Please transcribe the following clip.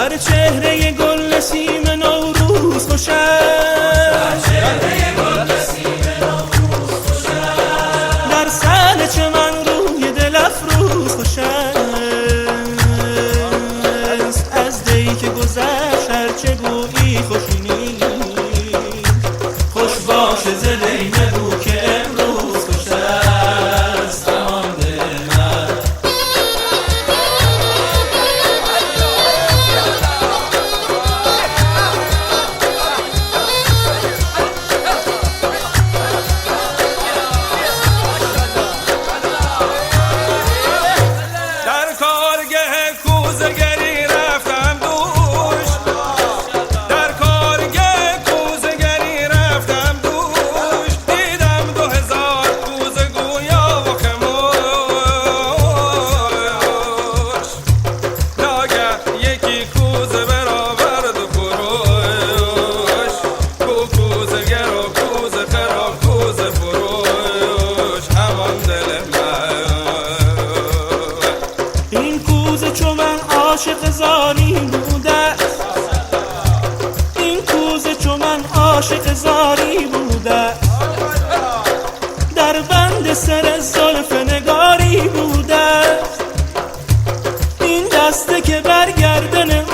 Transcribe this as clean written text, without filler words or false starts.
بر چهره گل نسیم نوروز خوش است، در سر چمن روی دل افروز خوش است. از دی که گذشت هرچه گویی خوشی نیست، خوش باشه ز دی بگو که امروز خوش است تمام دل من. در کارگه کوزگری رفتم دوش، در کارگه کوزگری رفتم دوش، دیدم 2000 کوزه گویا و خموش. ناگه یکی کوزه برآورد و فروش، کوزگر و کوزه خر و کوزه فروش همان دل من. این کوزه چو من عاشق زاری بوده است، این کوزه چو من عاشق زاری بوده است، در بند سر زلف نگاری بوده است. این دسته که بر گردن